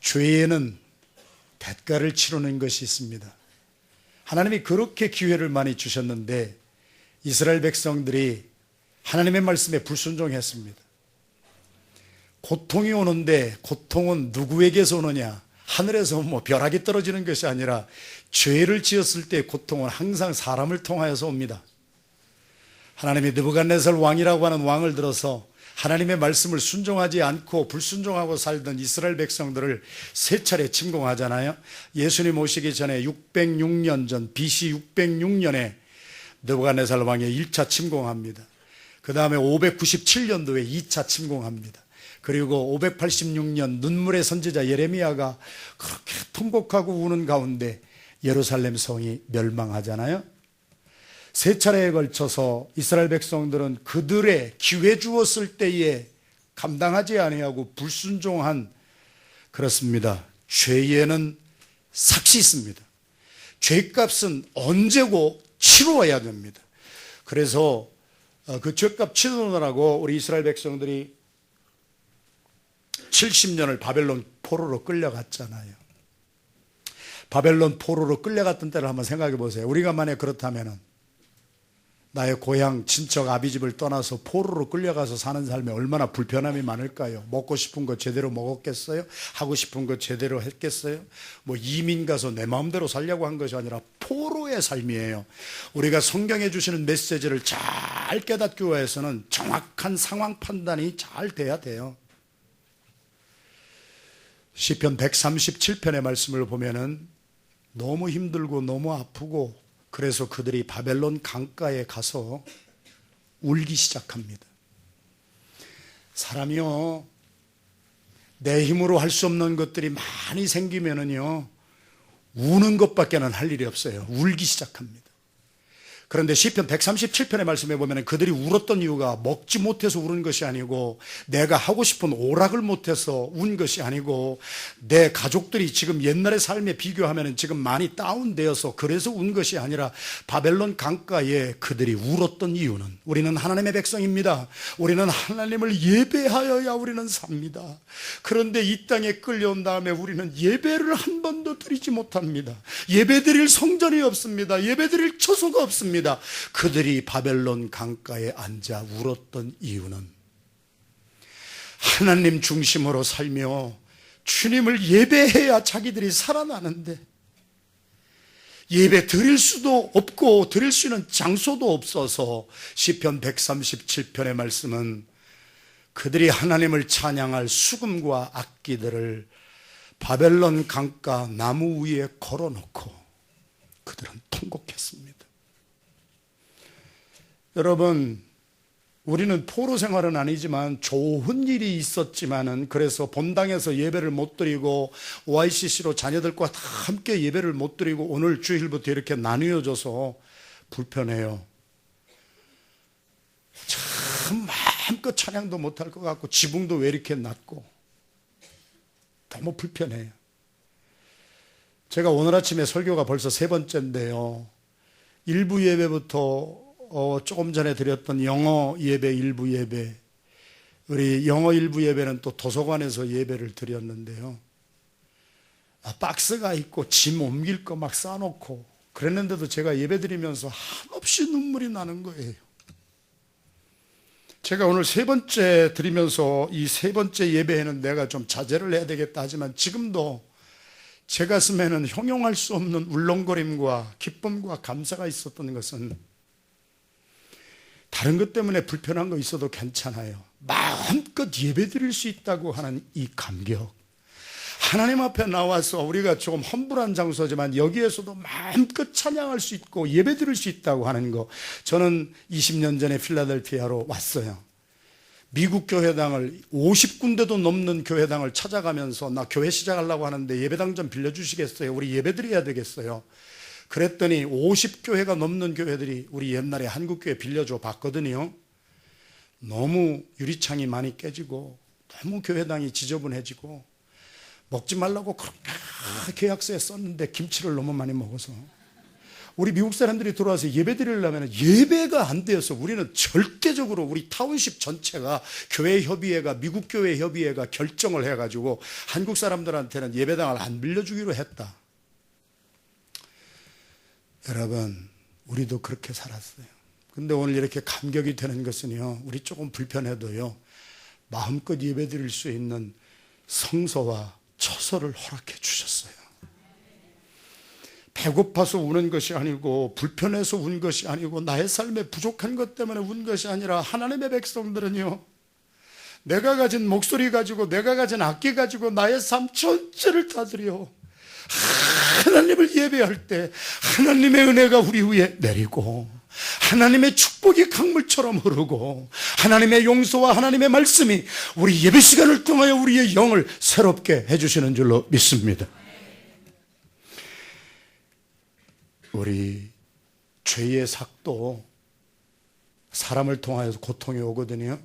죄에는 대가를 치르는 것이 있습니다. 하나님이 그렇게 기회를 많이 주셨는데 이스라엘 백성들이 하나님의 말씀에 불순종했습니다. 고통이 오는데 고통은 누구에게서 오느냐? 하늘에서 벼락이 떨어지는 것이 아니라 죄를 지었을 때 고통은 항상 사람을 통하여서 옵니다. 하나님이 느부갓네살 왕이라고 하는 왕을 들어서 하나님의 말씀을 순종하지 않고 불순종하고 살던 이스라엘 백성들을 세 차례 침공하잖아요. 예수님 오시기 전에 606년 전 BC 606년에 느부갓네살 왕이 1차 침공합니다. 그 다음에 597년도에 2차 침공합니다. 그리고 586년 눈물의 선지자 예레미야가 그렇게 통곡하고 우는 가운데 예루살렘 성이 멸망하잖아요. 세 차례에 걸쳐서 이스라엘 백성들은 그들의 기회 주었을 때에 감당하지 아니하고 불순종한, 그렇습니다. 죄에는 삭시 있습니다. 죄값은 언제고 치루어야 됩니다. 그래서 그 죄값 치르느라고 우리 이스라엘 백성들이 70년을 바벨론 포로로 끌려갔잖아요. 바벨론 포로로 끌려갔던 때를 한번 생각해 보세요. 우리가 만약 그렇다면 나의 고향 친척 아비집을 떠나서 포로로 끌려가서 사는 삶에 얼마나 불편함이 많을까요? 먹고 싶은 거 제대로 먹었겠어요? 하고 싶은 거 제대로 했겠어요? 이민 가서 내 마음대로 살려고 한 것이 아니라 포로의 삶이에요. 우리가 성경에 주시는 메시지를 잘 깨닫기 위해서는 정확한 상황 판단이 잘 돼야 돼요. 시편 137편의 말씀을 보면은 너무 힘들고 너무 아프고 그래서 그들이 바벨론 강가에 가서 울기 시작합니다. 사람이요, 내 힘으로 할 수 없는 것들이 많이 생기면은요, 우는 것밖에는 할 일이 없어요. 울기 시작합니다. 그런데 시편 137편의 말씀에 보면 그들이 울었던 이유가 먹지 못해서 우는 것이 아니고, 내가 하고 싶은 오락을 못해서 운 것이 아니고, 내 가족들이 지금 옛날의 삶에 비교하면 지금 많이 다운되어서 그래서 운 것이 아니라 바벨론 강가에 그들이 울었던 이유는, 우리는 하나님의 백성입니다. 우리는 하나님을 예배하여야 우리는 삽니다. 그런데 이 땅에 끌려온 다음에 우리는 예배를 한 번도 드리지 못합니다. 예배 드릴 성전이 없습니다. 예배 드릴 처소가 없습니다. 그들이 바벨론 강가에 앉아 울었던 이유는 하나님 중심으로 살며 주님을 예배해야 자기들이 살아나는데 예배 드릴 수도 없고 드릴 수 있는 장소도 없어서 시편 137편의 말씀은 그들이 하나님을 찬양할 수금과 악기들을 바벨론 강가 나무 위에 걸어놓고 그들은 통곡했습니다. 여러분, 우리는 포로 생활은 아니지만 좋은 일이 있었지만은 그래서 본당에서 예배를 못 드리고 OICC로 자녀들과 다 함께 예배를 못 드리고 오늘 주일부터 이렇게 나뉘어져서 불편해요. 참 마음껏 찬양도 못할 것 같고 지붕도 왜 이렇게 낮고 너무 불편해요. 제가 오늘 아침에 설교가 벌써 세 번째인데요, 일부 예배부터 조금 전에 드렸던 영어 예배 일부 예배, 우리 영어 일부 예배는 또 도서관에서 예배를 드렸는데요, 박스가 있고 짐 옮길 거 막 싸놓고 그랬는데도 제가 예배 드리면서 한없이 눈물이 나는 거예요. 제가 오늘 세 번째 드리면서 이 세 번째 예배에는 내가 좀 자제를 해야 되겠다 하지만 지금도 제 가슴에는 형용할 수 없는 울렁거림과 기쁨과 감사가 있었던 것은, 다른 것 때문에 불편한 거 있어도 괜찮아요. 마음껏 예배 드릴 수 있다고 하는 이 감격. 하나님 앞에 나와서 우리가 조금 험불한 장소지만 여기에서도 마음껏 찬양할 수 있고 예배 드릴 수 있다고 하는 거. 저는 20년 전에 필라델피아로 왔어요. 미국 교회당을 50군데도 넘는 교회당을 찾아가면서 나 교회 시작하려고 하는데 예배당 좀 빌려주시겠어요? 우리 예배 드려야 되겠어요. 그랬더니 50교회가 넘는 교회들이 우리 옛날에 한국교회 빌려줘 봤거든요. 너무 유리창이 많이 깨지고 너무 교회당이 지저분해지고 먹지 말라고 그렇게 계약서에 썼는데 김치를 너무 많이 먹어서 우리 미국 사람들이 들어와서 예배 드리려면 예배가 안 되어서 우리는 절대적으로 우리 타운십 전체가 교회협의회가 미국 교회협의회가 결정을 해가지고 한국 사람들한테는 예배당을 안 빌려주기로 했다. 여러분, 우리도 그렇게 살았어요. 근데 오늘 이렇게 감격이 되는 것은요, 우리 조금 불편해도요, 마음껏 예배 드릴 수 있는 성소와 처소를 허락해 주셨어요. 배고파서 우는 것이 아니고 불편해서 운 것이 아니고 나의 삶에 부족한 것 때문에 운 것이 아니라 하나님의 백성들은요, 내가 가진 목소리 가지고 내가 가진 악기 가지고 나의 삶 전체를 다 드려 하나님을 예배할 때 하나님의 은혜가 우리 위에 내리고 하나님의 축복이 강물처럼 흐르고 하나님의 용서와 하나님의 말씀이 우리 예배 시간을 통하여 우리의 영을 새롭게 해주시는 줄로 믿습니다. 우리 죄의 삭도 사람을 통하여서 고통이 오거든요.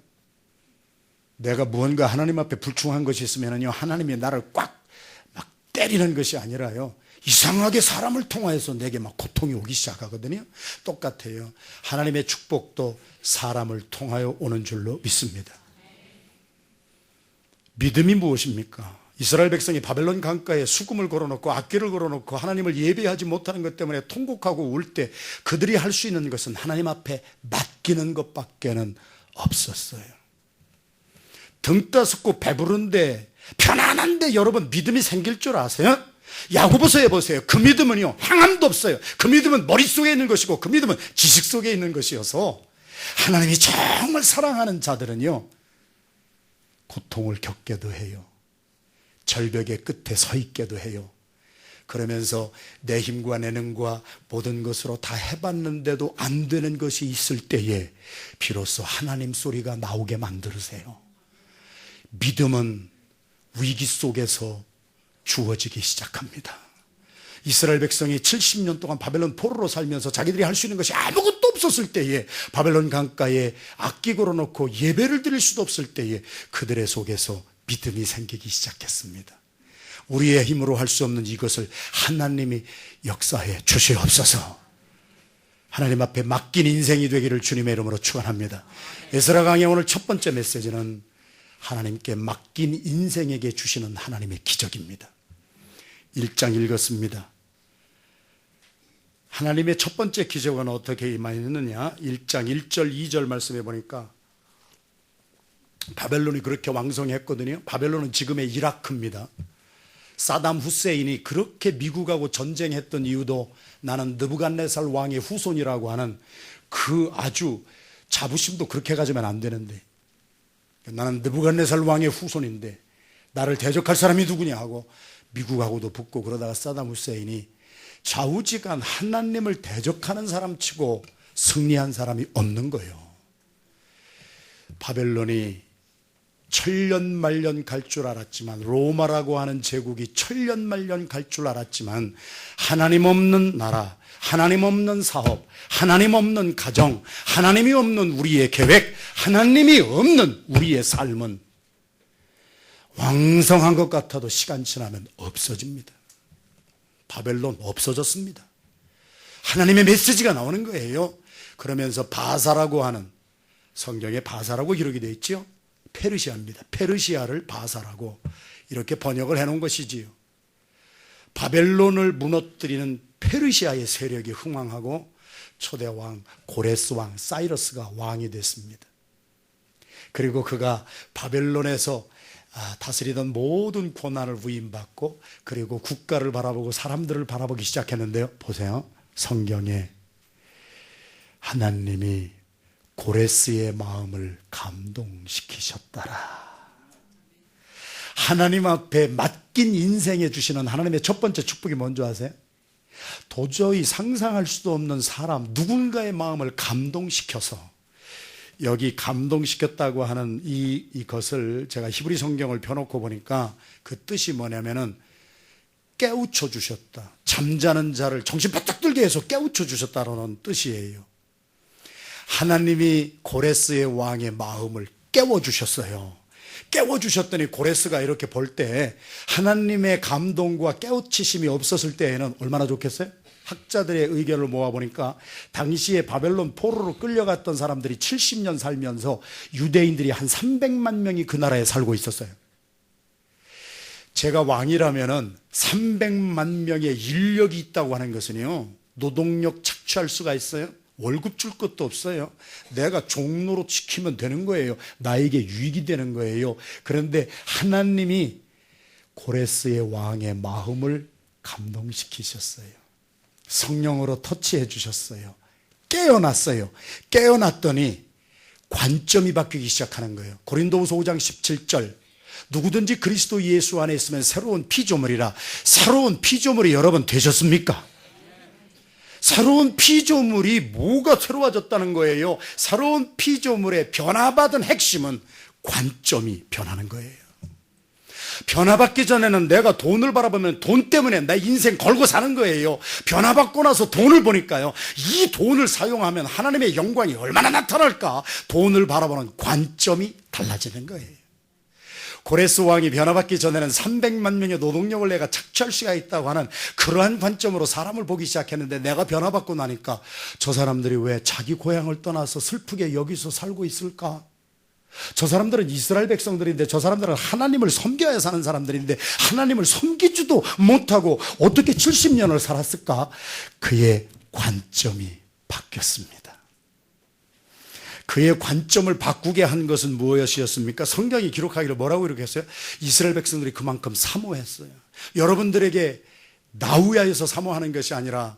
내가 무언가 하나님 앞에 불충한 것이 있으면요, 하나님이 나를 꽉 막 때리는 것이 아니라요, 이상하게 사람을 통하여서 내게 막 고통이 오기 시작하거든요. 똑같아요. 하나님의 축복도 사람을 통하여 오는 줄로 믿습니다. 믿음이 무엇입니까? 이스라엘 백성이 바벨론 강가에 수금을 걸어놓고 악기를 걸어놓고 하나님을 예배하지 못하는 것 때문에 통곡하고 울 때 그들이 할 수 있는 것은 하나님 앞에 맡기는 것밖에는 없었어요. 등 따숩고 배부른데 편안한데 여러분 믿음이 생길 줄 아세요? 야고보서 해보세요. 그 믿음은요, 행함도 없어요. 그 믿음은 머릿속에 있는 것이고 그 믿음은 지식 속에 있는 것이어서 하나님이 정말 사랑하는 자들은요, 고통을 겪게도 해요. 절벽의 끝에 서 있게도 해요. 그러면서 내 힘과 내 능과 모든 것으로 다 해봤는데도 안 되는 것이 있을 때에 비로소 하나님 소리가 나오게 만들으세요. 믿음은 위기 속에서 주어지기 시작합니다. 이스라엘 백성이 70년 동안 바벨론 포로로 살면서 자기들이 할 수 있는 것이 아무것도 없었을 때에 바벨론 강가에 악기 걸어놓고 예배를 드릴 수도 없을 때에 그들의 속에서 믿음이 생기기 시작했습니다. 우리의 힘으로 할 수 없는 이것을 하나님이 역사해 주시옵소서. 하나님 앞에 맡긴 인생이 되기를 주님의 이름으로 축원합니다. 에스라 강의 오늘 첫 번째 메시지는 하나님께 맡긴 인생에게 주시는 하나님의 기적입니다. 1장 읽었습니다. 하나님의 첫 번째 기적은 어떻게 임하였느냐? 1장 1절 2절 말씀해 보니까 바벨론이 그렇게 왕성했거든요. 바벨론은 지금의 이라크입니다. 사담 후세인이 그렇게 미국하고 전쟁했던 이유도 나는 느부갓네살 왕의 후손이라고 하는 그 아주 자부심도 그렇게 가지면 안 되는데, 나는 느부갓네살 왕의 후손인데 나를 대적할 사람이 누구냐 하고 미국하고도 붙고 그러다가 사담 후세인이 좌우지간 하나님을 대적하는 사람 치고 승리한 사람이 없는 거예요. 바벨론이 천년만년 갈 줄 알았지만, 로마라고 하는 제국이 천년만년 갈 줄 알았지만, 하나님 없는 나라, 하나님 없는 사업, 하나님 없는 가정, 하나님이 없는 우리의 계획, 하나님이 없는 우리의 삶은 왕성한 것 같아도 시간 지나면 없어집니다. 바벨론 없어졌습니다. 하나님의 메시지가 나오는 거예요. 그러면서 바사라고 하는, 성경에 바사라고 기록이 되어 있죠. 페르시아입니다. 페르시아를 바사라고 이렇게 번역을 해놓은 것이지요. 바벨론을 무너뜨리는 페르시아의 세력이 흥왕하고 초대왕 고레스 왕 사이러스가 왕이 됐습니다. 그리고 그가 바벨론에서 다스리던 모든 고난을 위임받고 그리고 국가를 바라보고 사람들을 바라보기 시작했는데요. 보세요. 성경에 하나님이 고레스의 마음을 감동시키셨더라. 하나님 앞에 맡긴 인생에 주시는 하나님의 첫 번째 축복이 뭔지 아세요? 도저히 상상할 수도 없는 사람, 누군가의 마음을 감동시켜서, 여기 감동시켰다고 하는 이것을 제가 히브리 성경을 펴놓고 보니까 그 뜻이 뭐냐면은 깨우쳐 주셨다. 잠자는 자를 정신 바짝 들게 해서 깨우쳐 주셨다는 뜻이에요. 하나님이 고레스의 왕의 마음을 깨워주셨어요. 깨워주셨더니 고레스가 이렇게 볼 때 하나님의 감동과 깨우치심이 없었을 때에는 얼마나 좋겠어요? 학자들의 의견을 모아보니까 당시에 바벨론 포로로 끌려갔던 사람들이 70년 살면서 유대인들이 한 300만 명이 그 나라에 살고 있었어요. 제가 왕이라면은 300만 명의 인력이 있다고 하는 것은요, 노동력 착취할 수가 있어요? 월급 줄 것도 없어요. 내가 종로로 지키면 되는 거예요. 나에게 유익이 되는 거예요. 그런데 하나님이 고레스의 왕의 마음을 감동시키셨어요. 성령으로 터치해 주셨어요. 깨어났어요. 깨어났더니 관점이 바뀌기 시작하는 거예요. 고린도후서 5장 17절, 누구든지 그리스도 예수 안에 있으면 새로운 피조물이라. 새로운 피조물이 여러분 되셨습니까? 새로운 피조물이 뭐가 새로워졌다는 거예요? 새로운 피조물의 변화받은 핵심은 관점이 변하는 거예요. 변화받기 전에는 내가 돈을 바라보면 돈 때문에 내 인생 걸고 사는 거예요. 변화받고 나서 돈을 보니까요, 이 돈을 사용하면 하나님의 영광이 얼마나 나타날까? 돈을 바라보는 관점이 달라지는 거예요. 고레스 왕이 변화받기 전에는 300만 명의 노동력을 내가 착취할 수가 있다고 하는 그러한 관점으로 사람을 보기 시작했는데, 내가 변화받고 나니까 저 사람들이 왜 자기 고향을 떠나서 슬프게 여기서 살고 있을까? 저 사람들은 이스라엘 백성들인데, 저 사람들은 하나님을 섬겨야 사는 사람들인데 하나님을 섬기지도 못하고 어떻게 70년을 살았을까? 그의 관점이 바뀌었습니다. 그의 관점을 바꾸게 한 것은 무엇이었습니까? 성경이 기록하기를 뭐라고 이렇게 했어요? 이스라엘 백성들이 그만큼 사모했어요. 여러분들에게 나우야에서 사모하는 것이 아니라,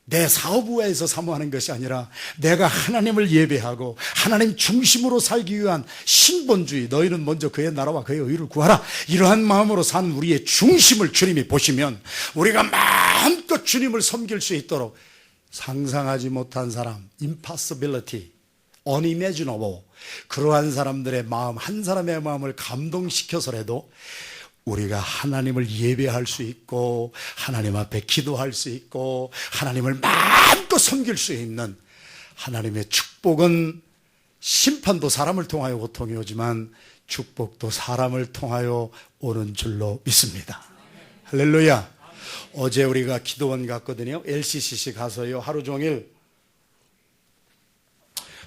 내 사업우야에서 사모하는 것이 아니라, 내가 하나님을 예배하고 하나님 중심으로 살기 위한 신본주의, 너희는 먼저 그의 나라와 그의 의를 구하라, 이러한 마음으로 사는 우리의 중심을 주님이 보시면 우리가 마음껏 주님을 섬길 수 있도록, 상상하지 못한 사람, impossibility, unimaginable, 그러한 사람들의 마음, 한 사람의 마음을 감동시켜서라도 우리가 하나님을 예배할 수 있고 하나님 앞에 기도할 수 있고 하나님을 마음껏 섬길 수 있는 하나님의 축복은, 심판도 사람을 통하여 고통이 오지만 축복도 사람을 통하여 오는 줄로 믿습니다. 할렐루야. 어제 우리가 기도원 갔거든요. LCCC 가서요, 하루 종일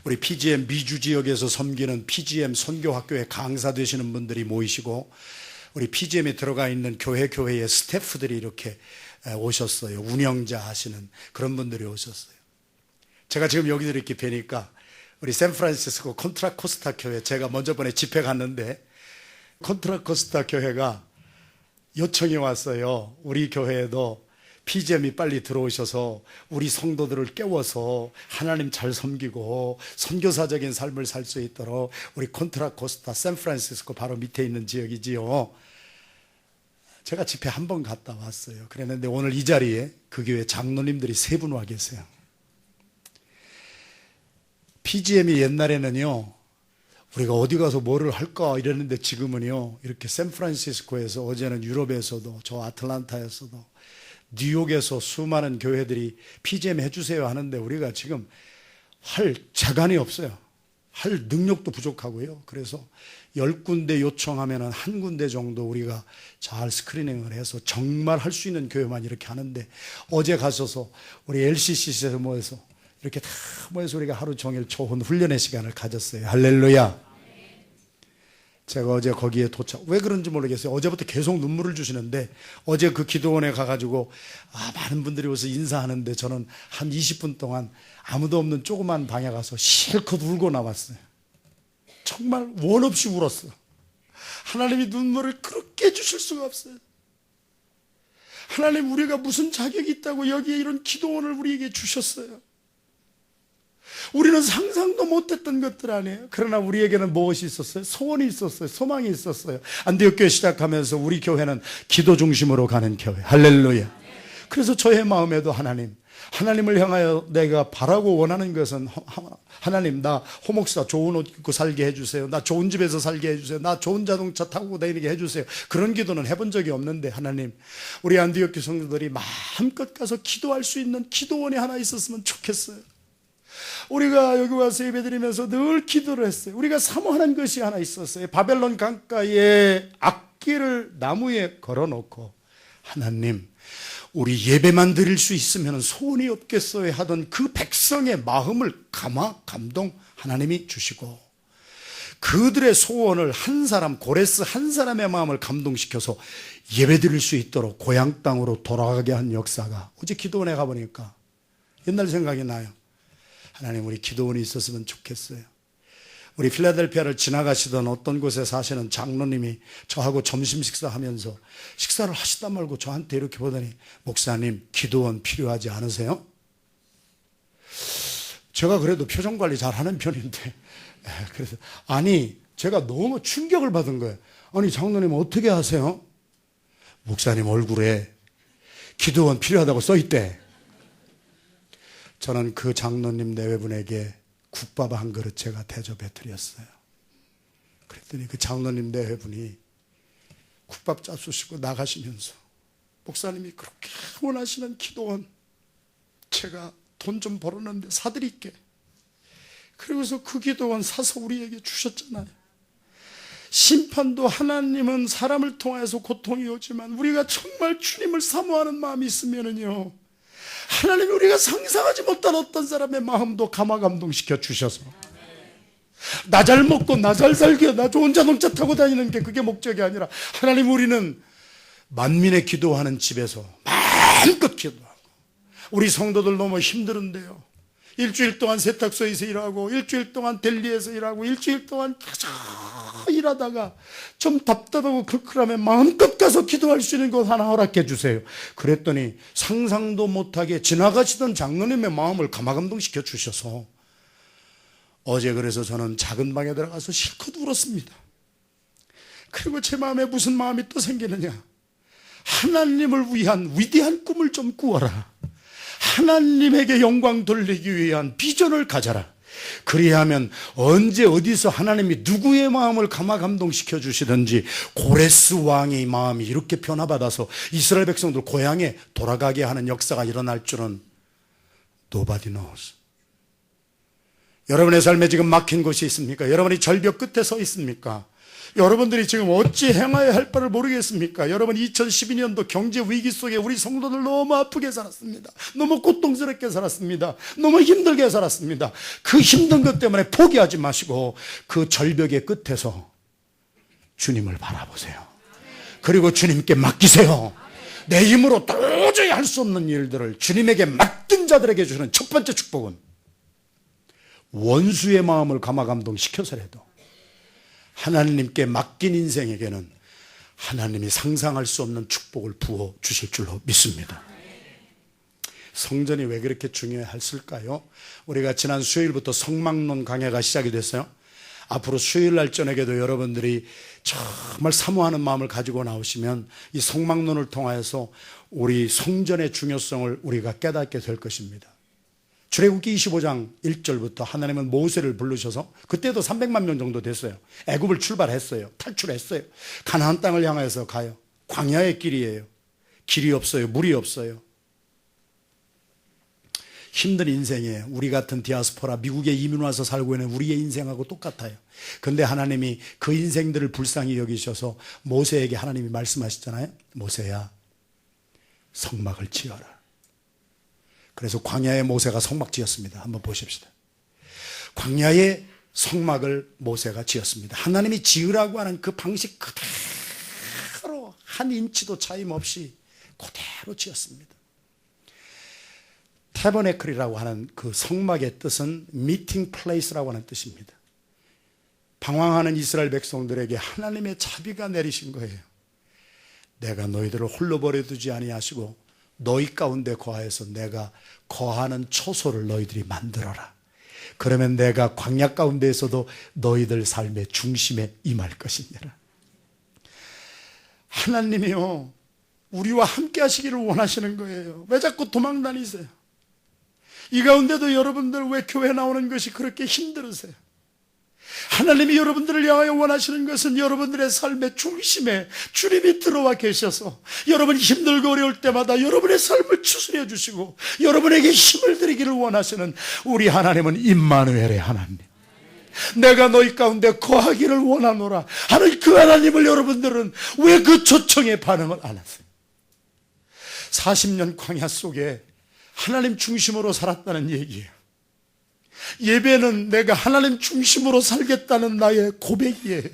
우리 PGM 미주 지역에서 섬기는 PGM 선교학교에 강사 되시는 분들이 모이시고, 우리 PGM에 들어가 있는 교회의 스태프들이 이렇게 오셨어요. 운영자 하시는 그런 분들이 오셨어요. 제가 지금 여기서 이렇게 뵈니까 우리 샌프란시스코 콘트라코스타 교회, 제가 먼저 번에 집회 갔는데 콘트라코스타 교회가 요청이 왔어요. 우리 교회에도 PGM이 빨리 들어오셔서 우리 성도들을 깨워서 하나님 잘 섬기고 선교사적인 삶을 살 수 있도록, 우리 콘트라코스타 샌프란시스코 바로 밑에 있는 지역이지요. 제가 집회 한 번 갔다 왔어요. 그랬는데 오늘 이 자리에 그 교회 장로님들이 3분 와 계세요. PGM이 옛날에는요, 우리가 어디 가서 뭐를 할까 이랬는데 지금은요, 이렇게 샌프란시스코에서, 어제는 유럽에서도, 저 아틀란타에서도, 뉴욕에서 수많은 교회들이 PGM 해주세요 하는데 우리가 지금 할 재간이 없어요. 할 능력도 부족하고요. 그래서 10군데 요청하면 한 군데 정도 우리가 잘 스크리닝을 해서 정말 할 수 있는 교회만 이렇게 하는데, 어제 가셔서 우리 LCC에서 모여서 이렇게 다 모여서 우리가 하루 종일 좋은 훈련의 시간을 가졌어요. 할렐루야. 제가 어제 거기에 도착, 왜 그런지 모르겠어요. 어제부터 계속 눈물을 주시는데, 어제 그 기도원에 가가지고 많은 분들이 오서 인사하는데 저는 한 20분 동안 아무도 없는 조그만 방에 가서 실컷 울고 나왔어요. 정말 원 없이 울었어요. 하나님이 눈물을 그렇게 주실 수가 없어요. 하나님, 우리가 무슨 자격이 있다고 여기에 이런 기도원을 우리에게 주셨어요. 우리는 상상도 못했던 것들 아니에요. 그러나 우리에게는 무엇이 있었어요? 소원이 있었어요. 소망이 있었어요. 안디옥 교회 시작하면서 우리 교회는 기도 중심으로 가는 교회. 할렐루야. 그래서 저의 마음에도 하나님을 향하여 내가 바라고 원하는 것은, 하나님, 나 호목사 좋은 옷 입고 살게 해주세요. 나 좋은 집에서 살게 해주세요. 나 좋은 자동차 타고 다니게 해주세요. 그런 기도는 해본 적이 없는데, 하나님, 우리 안디옥 교회 성도들이 마음껏 가서 기도할 수 있는 기도원이 하나 있었으면 좋겠어요. 우리가 여기 와서 예배드리면서 늘 기도를 했어요. 우리가 사모하는 것이 하나 있었어요. 바벨론 강가에 악기를 나무에 걸어놓고, 하나님, 우리 예배만 드릴 수 있으면 소원이 없겠어요 하던 그 백성의 마음을 감동 하나님이 주시고, 그들의 소원을 한 사람, 고레스 한 사람의 마음을 감동시켜서 예배 드릴 수 있도록 고향 땅으로 돌아가게 한 역사가, 어제 기도원에 가보니까 옛날 생각이 나요. 하나님, 우리 기도원이 있었으면 좋겠어요. 우리 필라델피아를 지나가시던 어떤 곳에 사시는 장로님이 저하고 점심 식사하면서 식사를 하시다 말고 저한테 이렇게 보더니, 목사님, 기도원 필요하지 않으세요? 제가 그래도 표정 관리 잘하는 편인데, 그래서 아니, 제가 너무 충격을 받은 거예요. 아니, 장로님 어떻게 하세요? 목사님 얼굴에 기도원 필요하다고 써있대. 저는 그 장로님 내외분에게 국밥 한 그릇 제가 대접해 드렸어요. 그랬더니 그 장로님 내외분이 국밥 짜주시고 나가시면서, 목사님이 그렇게 원하시는 기도원 제가 돈 좀 벌었는데 사드릴게. 그리고서 그 기도원 사서 우리에게 주셨잖아요. 심판도 하나님은 사람을 통해서 고통이 오지만 우리가 정말 주님을 사모하는 마음이 있으면은요, 하나님이 우리가 상상하지 못한 어떤 사람의 마음도 감동시켜 주셔서, 나 잘 먹고 나 잘 살게, 나 좋은 자동차 타고 다니는 게 그게 목적이 아니라, 하나님, 우리는 만민의 기도하는 집에서 마음껏 기도하고, 우리 성도들 너무 힘들은데요, 일주일 동안 세탁소에서 일하고, 일주일 동안 델리에서 일하고, 일주일 동안 계속 일하다가 좀 답답하고 그러면 마음껏 가서 기도할 수 있는 곳 하나 허락해 주세요. 그랬더니 상상도 못하게 지나가시던 장로님의 마음을 감동시켜 주셔서, 어제 그래서 저는 작은 방에 들어가서 실컷 울었습니다. 그리고 제 마음에 무슨 마음이 또 생기느냐, 하나님을 위한 위대한 꿈을 좀 꾸어라. 하나님에게 영광 돌리기 위한 비전을 가져라. 그리하면 언제 어디서 하나님이 누구의 마음을 감동시켜 주시든지, 고레스 왕의 마음이 이렇게 변화받아서 이스라엘 백성들 고향에 돌아가게 하는 역사가 일어날 줄은 nobody knows. 여러분의 삶에 지금 막힌 곳이 있습니까? 여러분이 절벽 끝에 서 있습니까? 여러분들이 지금 어찌 행해야 할 바를 모르겠습니까? 여러분, 2012년도 경제 위기 속에 우리 성도들 너무 아프게 살았습니다. 너무 고통스럽게 살았습니다. 너무 힘들게 살았습니다. 그 힘든 것 때문에 포기하지 마시고 그 절벽의 끝에서 주님을 바라보세요. 그리고 주님께 맡기세요. 내 힘으로 도저히 할 수 없는 일들을 주님에게 맡긴 자들에게 주는 첫 번째 축복은, 원수의 마음을 감동시켜서라도 하나님께 맡긴 인생에게는 하나님이 상상할 수 없는 축복을 부어 주실 줄로 믿습니다. 성전이 왜 그렇게 중요했을까요? 우리가 지난 수요일부터 성막론 강해가 시작이 됐어요. 앞으로 수요일 날 저녁에도 여러분들이 정말 사모하는 마음을 가지고 나오시면 이 성막론을 통하여서 우리 성전의 중요성을 우리가 깨닫게 될 것입니다. 출애굽기 25장 1절부터 하나님은 모세를 부르셔서, 그때도 300만 명 정도 됐어요. 애굽을 출발했어요. 탈출했어요. 가나안 땅을 향해서 가요. 광야의 길이에요. 길이 없어요. 물이 없어요. 힘든 인생이에요. 우리 같은 디아스포라, 미국에 이민 와서 살고 있는 우리의 인생하고 똑같아요. 근데 하나님이 그 인생들을 불쌍히 여기셔서 모세에게 하나님이 말씀하시잖아요. 모세야, 성막을 지어라. 그래서 광야의 모세가 성막 지었습니다. 한번 보십시다. 광야의 성막을 모세가 지었습니다. 하나님이 지으라고 하는 그 방식 그대로 한 인치도 차임 없이 그대로 지었습니다. 태버네클이라고 하는 그 성막의 뜻은 미팅 플레이스라고 하는 뜻입니다. 방황하는 이스라엘 백성들에게 하나님의 자비가 내리신 거예요. 내가 너희들을 홀로 버려두지 아니하시고 너희 가운데 거하여서 내가 거하는 초소를 너희들이 만들어라. 그러면 내가 광야 가운데에서도 너희들 삶의 중심에 임할 것이니라. 하나님이요, 우리와 함께 하시기를 원하시는 거예요. 왜 자꾸 도망 다니세요? 이 가운데도 여러분들 왜 교회 나오는 것이 그렇게 힘들으세요? 하나님이 여러분들을 향하여 원하시는 것은 여러분들의 삶의 중심에 주님이 들어와 계셔서 여러분이 힘들고 어려울 때마다 여러분의 삶을 추스려 주시고 여러분에게 힘을 드리기를 원하시는 우리 하나님은 임마누엘의 하나님, 내가 너희 가운데 거하기를 원하노라 하는 그 하나님을 여러분들은 왜 그 초청에 반응을 안 하세요? 40년 광야 속에 하나님 중심으로 살았다는 얘기예요. 예배는 내가 하나님 중심으로 살겠다는 나의 고백이에요.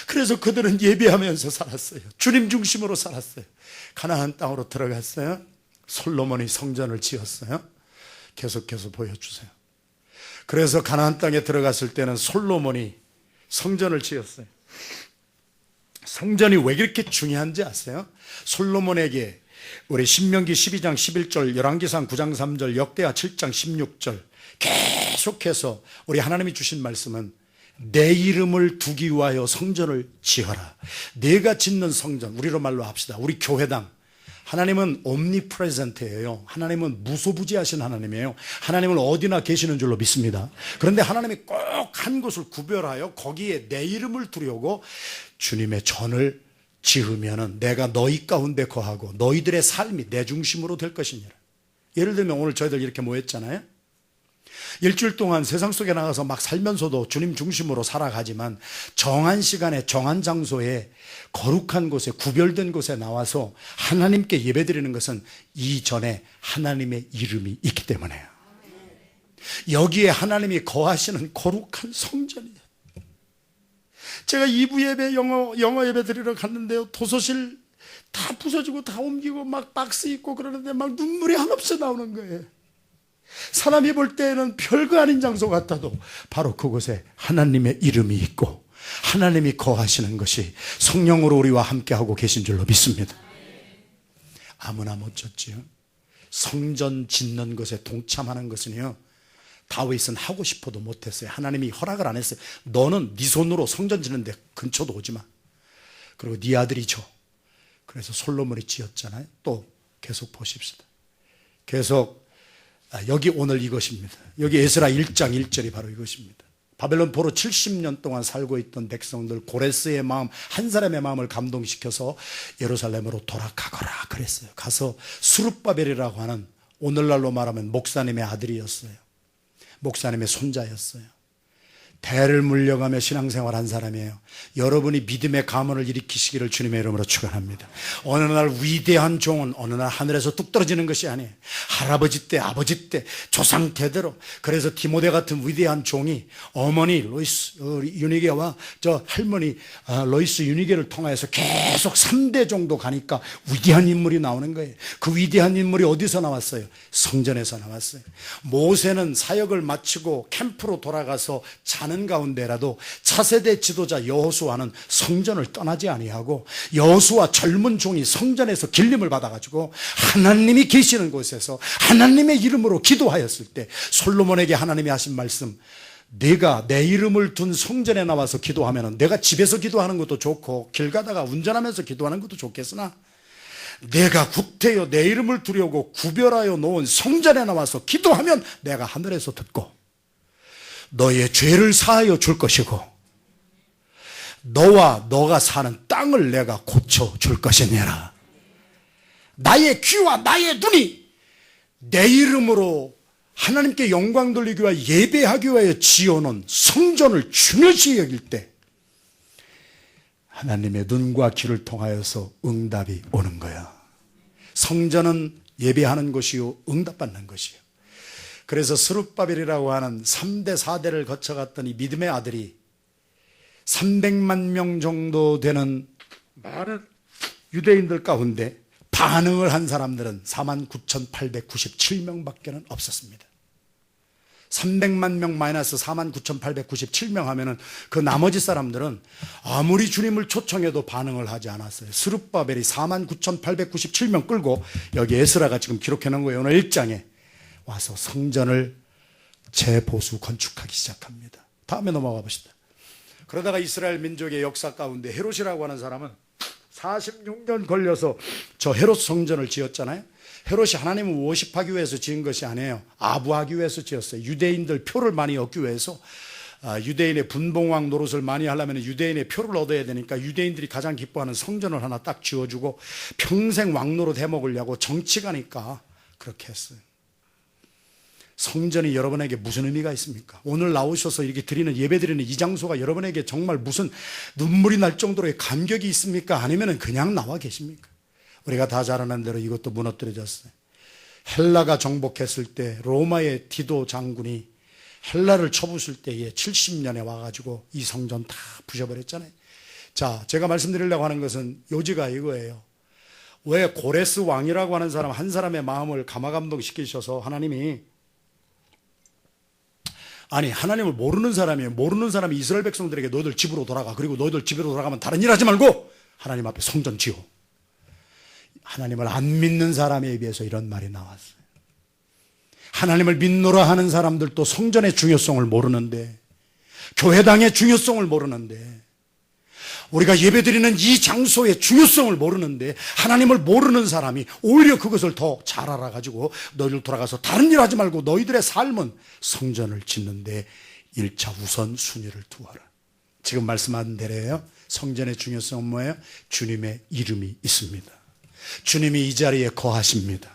그래서 그들은 예배하면서 살았어요. 주님 중심으로 살았어요. 가나안 땅으로 들어갔어요. 솔로몬이 성전을 지었어요. 계속해서 보여주세요. 그래서 가나안 땅에 들어갔을 때는 솔로몬이 성전을 지었어요. 성전이 왜 그렇게 중요한지 아세요? 솔로몬에게 우리 신명기 12장 11절, 열왕기상 9장 3절, 역대하 7장 16절 계속해서 우리 하나님이 주신 말씀은 내 이름을 두기 위하여 성전을 지어라. 내가 짓는 성전, 우리로 말로 합시다. 우리 교회당. 하나님은 옴니프레젠트예요. 하나님은 무소부지하신 하나님이에요. 하나님은 어디나 계시는 줄로 믿습니다. 그런데 하나님이 꼭 한 곳을 구별하여 거기에 내 이름을 두려고 주님의 전을 지으면은 내가 너희 가운데 거하고 너희들의 삶이 내 중심으로 될 것이니라. 예를 들면 오늘 저희들 이렇게 모였잖아요. 일주일 동안 세상 속에 나가서 막 살면서도 주님 중심으로 살아가지만 정한 시간에 정한 장소에 거룩한 곳에 구별된 곳에 나와서 하나님께 예배드리는 것은 이전에 하나님의 이름이 있기 때문에요. 여기에 하나님이 거하시는 거룩한 성전이에요. 제가 2부 예배 영어 예배 드리러 갔는데요, 도서실 다 부서지고 다 옮기고 막 박스 있고 그러는데 막 눈물이 한없이 나오는 거예요. 사람이 볼 때는 별거 아닌 장소 같아도 바로 그곳에 하나님의 이름이 있고 하나님이 거하시는 것이 성령으로 우리와 함께하고 계신 줄로 믿습니다. 아무나 못 졌지요. 성전 짓는 것에 동참하는 것은요, 다윗은 하고 싶어도 못했어요. 하나님이 허락을 안 했어요. 너는 네 손으로 성전 짓는데 근처도 오지 마. 그리고 네 아들이 줘. 그래서 솔로몬이 지었잖아요. 또 계속 보십시다. 계속 여기 오늘 이것입니다. 여기 에스라 1장 1절이 바로 이것입니다. 바벨론 포로 70년 동안 살고 있던 백성들, 고레스의 마음, 한 사람의 마음을 감동시켜서 예루살렘으로 돌아가거라 그랬어요. 가서 스룹바벨이라고 하는, 오늘날로 말하면 목사님의 아들이었어요. 목사님의 손자였어요. 대를 물려가며 신앙생활한 사람이에요. 여러분이 믿음의 가문을 일으키시기를 주님의 이름으로 축원합니다. 어느 날 위대한 종은 어느 날 하늘에서 뚝 떨어지는 것이 아니에요. 할아버지 때, 아버지 때, 조상 대대로. 그래서 디모데 같은 위대한 종이 어머니 로이스 유니게와 저 할머니 로이스 유니게를 통해서 계속 3대 정도 가니까 위대한 인물이 나오는 거예요. 그 위대한 인물이 어디서 나왔어요? 성전에서 나왔어요. 모세는 사역을 마치고 캠프로 돌아가서 자는 가운데라도 차세대 지도자 여호수아는 성전을 떠나지 아니하고, 여호수아 젊은 종이 성전에서 길림을 받아가지고 하나님이 계시는 곳에서 하나님의 이름으로 기도하였을 때 솔로몬에게 하나님이 하신 말씀, 내가 내 이름을 둔 성전에 나와서 기도하면 내가 집에서 기도하는 것도 좋고 길 가다가 운전하면서 기도하는 것도 좋겠으나 내가 구태여 내 이름을 두려고 구별하여 놓은 성전에 나와서 기도하면 내가 하늘에서 듣고 너의 죄를 사하여 줄 것이고 너와 너가 사는 땅을 내가 고쳐줄 것이니라. 나의 귀와 나의 눈이 내 이름으로 하나님께 영광 돌리기 위하여 예배하기 위하여 지어놓은 성전을 중요시 여길 때 하나님의 눈과 귀를 통하여서 응답이 오는 거야. 성전은 예배하는 것이요 응답받는 것이요. 그래서 스룹바벨이라고 하는 3대 4대를 거쳐갔던 이 믿음의 아들이 300만 명 정도 되는 많은 유대인들 가운데 반응을 한 사람들은 49,897명밖에 없었습니다. 300만 명 마이너스 49,897명 하면은 그 나머지 사람들은 아무리 주님을 초청해도 반응을 하지 않았어요. 스룹바벨이 49,897명 끌고 여기 에스라가 지금 기록해 놓은 거예요. 오늘 1장에 와서 성전을 재보수 건축하기 시작합니다. 다음에 넘어가 봅시다. 그러다가 이스라엘 민족의 역사 가운데 헤롯이라고 하는 사람은 46년 걸려서 저 헤롯 성전을 지었잖아요. 헤롯이 하나님을 워십하기 위해서 지은 것이 아니에요. 아부하기 위해서 지었어요. 유대인들 표를 많이 얻기 위해서. 유대인의 분봉왕 노릇을 많이 하려면 유대인의 표를 얻어야 되니까 유대인들이 가장 기뻐하는 성전을 하나 딱 지어주고 평생 왕노릇 해먹으려고 정치가니까 그렇게 했어요. 성전이 여러분에게 무슨 의미가 있습니까? 오늘 나오셔서 이렇게 드리는 예배 드리는 이 장소가 여러분에게 정말 무슨 눈물이 날 정도로의 감격이 있습니까? 아니면 그냥 나와 계십니까? 우리가 다 잘 아는 대로 이것도 무너뜨려졌어요. 헬라가 정복했을 때 로마의 디도 장군이 헬라를 쳐부술 때에 70년에 와가지고 이 성전 다 부셔버렸잖아요. 자, 제가 말씀드리려고 하는 것은 요지가 이거예요. 왜 고레스 왕이라고 하는 사람 한 사람의 마음을 감화감동시키셔서 하나님이, 아니 하나님을 모르는 사람이에요. 모르는 사람이 이스라엘 백성들에게 너희들 집으로 돌아가, 그리고 너희들 집으로 돌아가면 다른 일 하지 말고 하나님 앞에 성전 지어. 하나님을 안 믿는 사람에 비해서 이런 말이 나왔어요. 하나님을 믿노라 하는 사람들도 성전의 중요성을 모르는데, 교회당의 중요성을 모르는데, 우리가 예배드리는 이 장소의 중요성을 모르는데, 하나님을 모르는 사람이 오히려 그것을 더 잘 알아가지고 너희들 돌아가서 다른 일 하지 말고 너희들의 삶은 성전을 짓는데 1차 우선순위를 두어라. 지금 말씀한 대로예요. 성전의 중요성은 뭐예요? 주님의 이름이 있습니다. 주님이 이 자리에 거하십니다.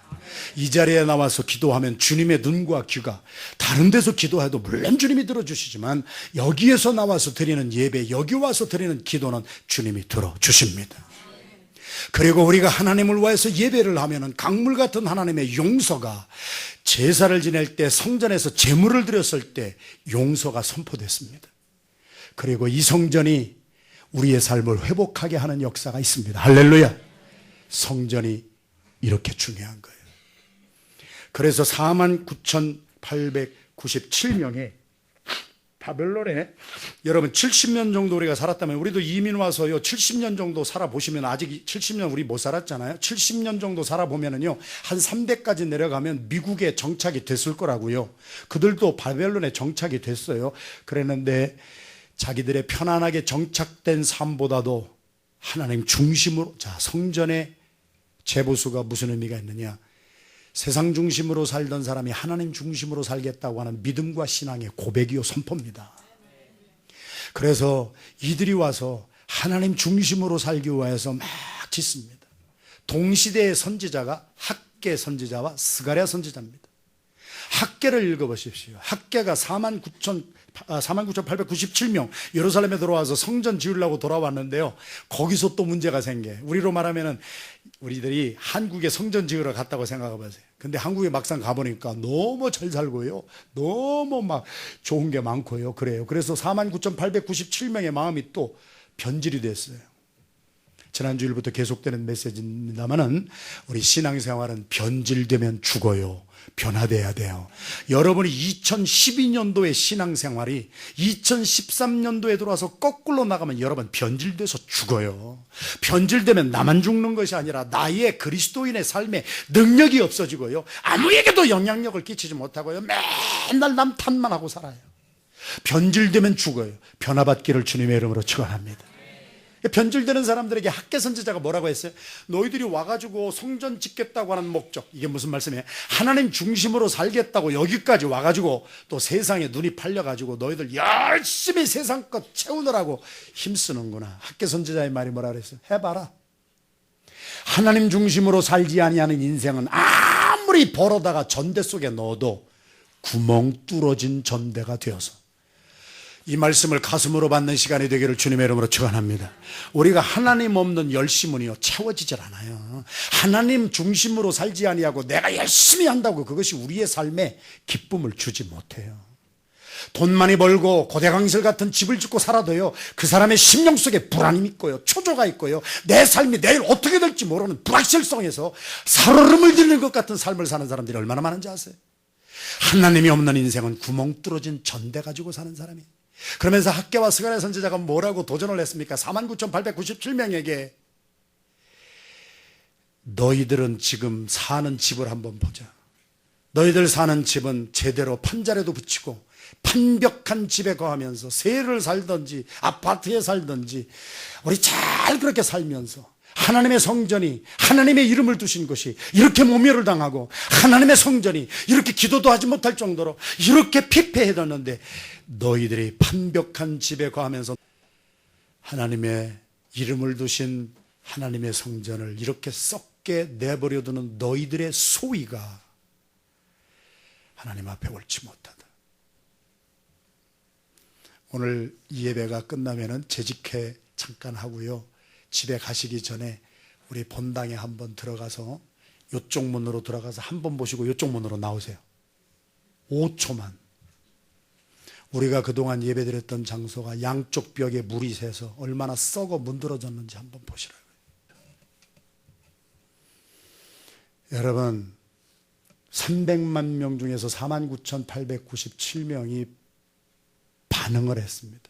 이 자리에 나와서 기도하면 주님의 눈과 귀가, 다른 데서 기도해도 물론 주님이 들어주시지만 여기에서 나와서 드리는 예배, 여기 와서 드리는 기도는 주님이 들어주십니다. 그리고 우리가 하나님을 위해서 예배를 하면은 강물 같은 하나님의 용서가, 제사를 지낼 때 성전에서 제물을 드렸을 때 용서가 선포됐습니다. 그리고 이 성전이 우리의 삶을 회복하게 하는 역사가 있습니다. 할렐루야. 성전이 이렇게 중요한 거예요. 그래서 49,897명이 바벨론에, 여러분 70년 정도 우리가 살았다면, 우리도 이민 와서요 70년 정도 살아보시면, 아직 70년 우리 못 살았잖아요. 70년 정도 살아보면은요 한 300까지 내려가면 미국에 정착이 됐을 거라고요. 그들도 바벨론에 정착이 됐어요. 그랬는데 자기들의 편안하게 정착된 삶보다도 하나님 중심으로, 자, 성전의 재보수가 무슨 의미가 있느냐? 세상 중심으로 살던 사람이 하나님 중심으로 살겠다고 하는 믿음과 신앙의 고백이요 선포입니다. 그래서 이들이 와서 하나님 중심으로 살기 위해서 막 짓습니다. 동시대의 선지자가 학계 선지자와 스가랴 선지자입니다. 학계를 읽어보십시오. 학계가 49,897명 예루살렘에 들어와서 성전 지으려고 돌아왔는데요, 거기서 또 문제가 생겨. 우리로 말하면은 우리들이 한국에 성전 지으러 갔다고 생각해 보세요. 근데 한국에 막상 가보니까 너무 잘 살고요, 너무 막 좋은 게 많고요, 그래요. 그래서 49,897명의 마음이 또 변질이 됐어요. 지난주일부터 계속되는 메시지입니다만은, 우리 신앙생활은 변질되면 죽어요. 변화돼야 돼요. 여러분이 2012년도의 신앙생활이 2013년도에 들어와서 거꾸로 나가면 여러분 변질돼서 죽어요. 변질되면 나만 죽는 것이 아니라 나의 그리스도인의 삶에 능력이 없어지고요, 아무에게도 영향력을 끼치지 못하고요, 맨날 남 탓만 하고 살아요. 변질되면 죽어요. 변화받기를 주님의 이름으로 축원합니다. 변질되는 사람들에게 학계 선지자가 뭐라고 했어요? 너희들이 와가지고 성전 짓겠다고 하는 목적, 이게 무슨 말씀이에요? 하나님 중심으로 살겠다고 여기까지 와가지고 또 세상에 눈이 팔려가지고 너희들 열심히 세상 것 채우느라고 힘쓰는구나. 학계 선지자의 말이 뭐라 그랬어요? 해봐라. 하나님 중심으로 살지 아니하는 인생은 아무리 벌어다가 전대 속에 넣어도 구멍 뚫어진 전대가 되어서, 이 말씀을 가슴으로 받는 시간이 되기를 주님의 이름으로 축원합니다. 우리가 하나님 없는 열심은요 채워지질 않아요. 하나님 중심으로 살지 아니하고 내가 열심히 한다고 그것이 우리의 삶에 기쁨을 주지 못해요. 돈 많이 벌고 고대강실 같은 집을 짓고 살아도요, 그 사람의 심령 속에 불안이 있고요, 초조가 있고요, 내 삶이 내일 어떻게 될지 모르는 불확실성에서 살얼음을 들는 것 같은 삶을 사는 사람들이 얼마나 많은지 아세요? 하나님이 없는 인생은 구멍 뚫어진 전대 가지고 사는 사람이에요. 그러면서 학계와 스가랴 선지자가 뭐라고 도전을 했습니까? 49,897명에게 너희들은 지금 사는 집을 한번 보자. 너희들 사는 집은 제대로 판자라도 붙이고 판벽한 집에 거하면서 세를 살든지 아파트에 살든지 우리 잘 그렇게 살면서, 하나님의 성전이, 하나님의 이름을 두신 것이 이렇게 모멸을 당하고 하나님의 성전이 이렇게 기도도 하지 못할 정도로 이렇게 피폐해졌는데, 너희들이 판벽한 집에 거하면서 하나님의 이름을 두신 하나님의 성전을 이렇게 썩게 내버려두는 너희들의 소위가 하나님 앞에 옳지 못하다. 오늘 이 예배가 끝나면은 재직회 잠깐 하고요, 집에 가시기 전에 우리 본당에 한번 들어가서 이쪽 문으로 들어가서 한번 보시고 이쪽 문으로 나오세요. 5초만. 우리가 그동안 예배드렸던 장소가 양쪽 벽에 물이 새서 얼마나 썩어 문드러졌는지 한번 보시라고요. 여러분, 300만 명 중에서 49,897명이 반응을 했습니다.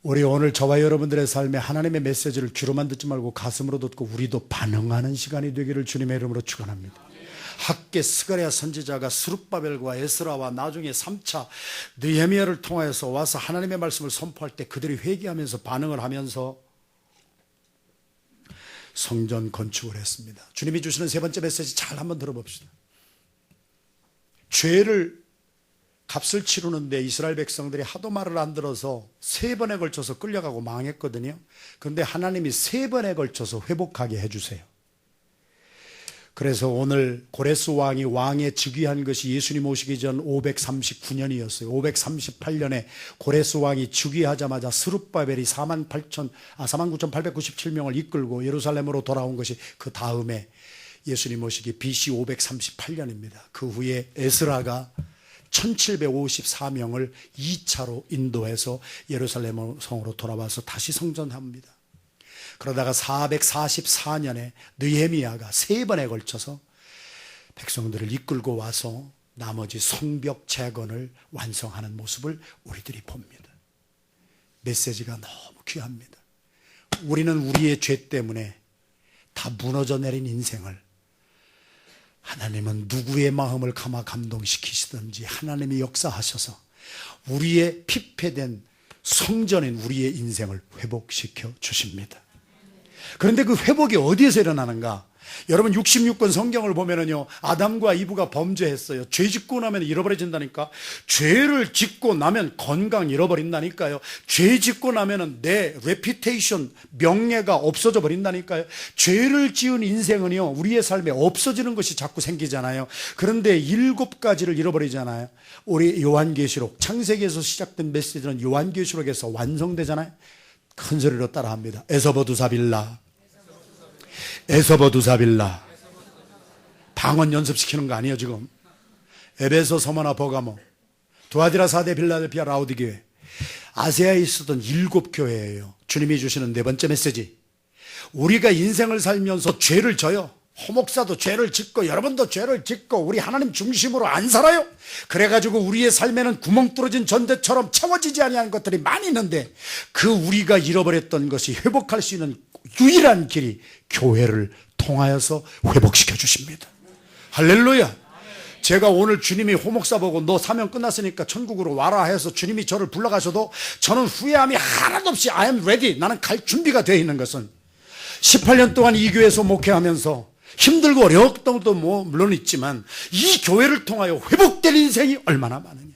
우리 오늘 저와 여러분들의 삶에 하나님의 메시지를 귀로만 듣지 말고 가슴으로 듣고 우리도 반응하는 시간이 되기를 주님의 이름으로 축원합니다. 학계 스가랴 선지자가 스룹바벨과 에스라와 나중에 3차 느헤미야를 통하여서 와서 하나님의 말씀을 선포할 때 그들이 회개하면서 반응을 하면서 성전 건축을 했습니다. 주님이 주시는 세 번째 메시지 잘 한번 들어봅시다. 죄를 값을 치르는데 이스라엘 백성들이 하도 말을 안 들어서 3번에 걸쳐서 끌려가고 망했거든요. 그런데 하나님이 3번에 걸쳐서 회복하게 해주세요. 그래서 오늘 고레스 왕이 왕에 즉위한 것이 예수님 오시기 전 539년이었어요. 538년에 고레스 왕이 즉위하자마자 스룹바벨이 49,897명을 이끌고 예루살렘으로 돌아온 것이 그 다음에 예수님 오시기 BC 538년입니다. 그 후에 에스라가 1754명을 2차로 인도해서 예루살렘 성으로 돌아와서 다시 성전합니다. 그러다가 444년에 느헤미야가 3번에 걸쳐서 백성들을 이끌고 와서 나머지 성벽 재건을 완성하는 모습을 우리들이 봅니다. 메시지가 너무 귀합니다. 우리는 우리의 죄 때문에 다 무너져 내린 인생을 하나님은 누구의 마음을 감동시키시든지 하나님이 역사하셔서 우리의 피폐된 성전인 우리의 인생을 회복시켜 주십니다. 그런데 그 회복이 어디에서 일어나는가? 여러분 66권 성경을 보면은요, 아담과 이브가 범죄했어요. 죄 짓고 나면 잃어버려진다니까. 죄를 짓고 나면 건강 잃어버린다니까요. 죄 짓고 나면은 내 레피테이션, 명예가 없어져 버린다니까요. 죄를 지은 인생은요, 우리의 삶에 없어지는 것이 자꾸 생기잖아요. 그런데 7가지를 잃어버리잖아요. 우리 요한계시록, 창세기에서 시작된 메시지는 요한계시록에서 완성되잖아요. 큰 소리로 따라합니다. 에서버두사빌라, 에서버두사빌라. 방언 연습시키는 거 아니에요 지금. 에베소, 서머나, 버가모, 두아디라, 사대, 빌라델피아, 라우디교회, 아시아에 있었던 7교회예요. 주님이 주시는 4번째 메시지, 우리가 인생을 살면서 죄를 져요. 호목사도 죄를 짓고 여러분도 죄를 짓고 우리 하나님 중심으로 안 살아요. 그래가지고 우리의 삶에는 구멍 뚫어진 전대처럼 채워지지 아니하는 것들이 많이 있는데, 그 우리가 잃어버렸던 것이 회복할 수 있는 유일한 길이 교회를 통하여서 회복시켜 주십니다. 할렐루야. 제가 오늘 주님이 호목사 보고 너 사명 끝났으니까 천국으로 와라 해서 주님이 저를 불러가셔도 저는 후회함이 하나도 없이 I am ready, 나는 갈 준비가 되어 있는 것은 18년 동안 이 교회에서 목회하면서 힘들고 어려웠던 것도 물론 있지만 이 교회를 통하여 회복된 인생이 얼마나 많으냐.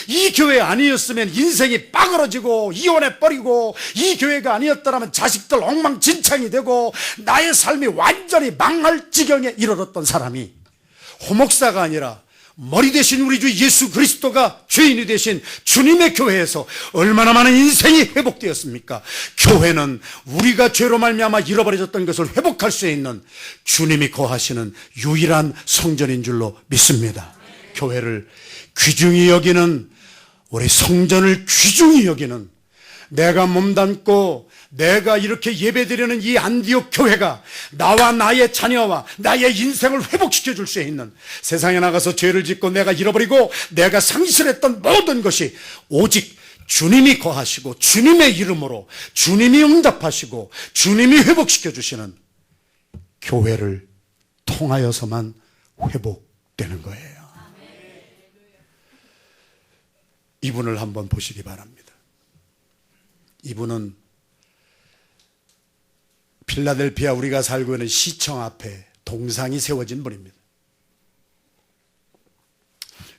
이 교회 아니었으면 인생이 빠그러지고 이혼해버리고, 이 교회가 아니었더라면 자식들 엉망진창이 되고 나의 삶이 완전히 망할 지경에 이르렀던 사람이 호목사가 아니라 머리 대신 우리 주 예수 그리스도가 죄인이 되신 주님의 교회에서 얼마나 많은 인생이 회복되었습니까? 교회는 우리가 죄로 말미암아 잃어버려졌던 것을 회복할 수 있는 주님이 거하시는 유일한 성전인 줄로 믿습니다. 교회를 귀중히 여기는, 우리 성전을 귀중히 여기는, 내가 몸담고 내가 이렇게 예배드리는 이 안디옥 교회가 나와 나의 자녀와 나의 인생을 회복시켜 줄 수 있는, 세상에 나가서 죄를 짓고 내가 잃어버리고 내가 상실했던 모든 것이 오직 주님이 거하시고 주님의 이름으로 주님이 응답하시고 주님이 회복시켜 주시는 교회를 통하여서만 회복되는 거예요. 이분을 한번 보시기 바랍니다. 이분은 필라델피아 우리가 살고 있는 시청 앞에 동상이 세워진 분입니다.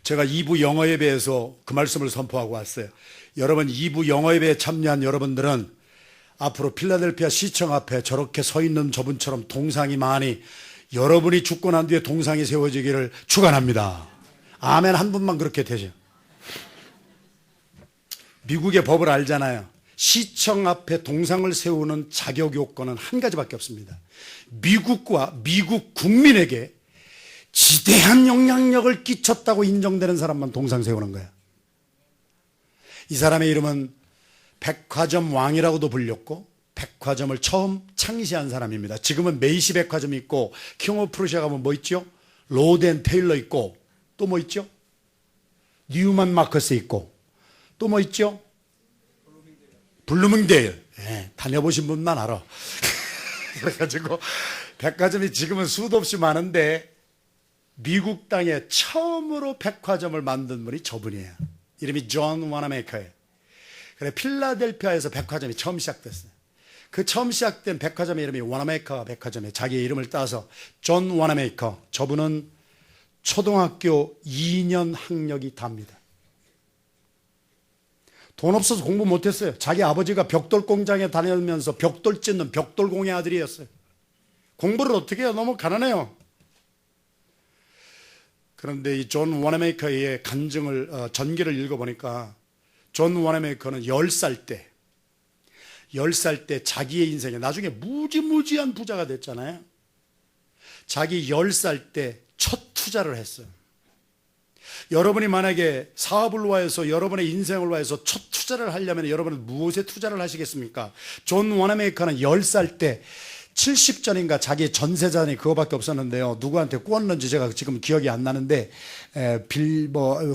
제가 2부 영어예배에서 그 말씀을 선포하고 왔어요. 여러분, 2부 영어예배에 참여한 여러분들은 앞으로 필라델피아 시청 앞에 저렇게 서 있는 저분처럼 동상이 많이, 여러분이 죽고 난 뒤에 동상이 세워지기를 축원합니다. 아멘 한 분만 그렇게 되죠. 미국의 법을 알잖아요. 시청 앞에 동상을 세우는 자격 요건은 한 가지밖에 없습니다. 미국과 미국 국민에게 지대한 영향력을 끼쳤다고 인정되는 사람만 동상 세우는 거야. 이 사람의 이름은 백화점 왕이라고도 불렸고 백화점을 처음 창시한 사람입니다. 지금은 메이시 백화점이 있고 킹 오브 프루시아 가면 뭐 있죠? 로드 앤 테일러 있고 또 뭐 있죠? 뉴만 마커스 있고 또 뭐 있죠? 블루밍데일. 예, 다녀보신 분만 알아. 그래가지고 백화점이 지금은 수도 없이 많은데 미국 땅에 처음으로 백화점을 만든 분이 저분이에요. 이름이 존 와나메이커예요. 그래 필라델피아에서 백화점이 처음 시작됐어요. 그 처음 시작된 백화점의 이름이 와나메이커 백화점에 자기의 이름을 따서 존 와나메이커. 저분은 초등학교 2년 학력이 답니다. 돈 없어서 공부 못했어요. 자기 아버지가 벽돌 공장에 다니면서 벽돌 찢는 벽돌공의 아들이었어요. 공부를 어떻게 해요? 너무 가난해요. 그런데 이 존 와나메이커의 간증을 전기를 읽어보니까 존 와나메이커는 10살 때 자기의 인생에 나중에 무지무지한 부자가 됐잖아요. 자기 10살 때 첫 투자를 했어요. 여러분이 만약에 사업을 위해서 여러분의 인생을 위해서 첫 투자를 하려면 여러분은 무엇에 투자를 하시겠습니까? 존 워너메이커는 10살 때 70전인가 자기 전세자산이 그거밖에 없었는데요. 누구한테 꾸었는지 제가 지금 기억이 안 나는데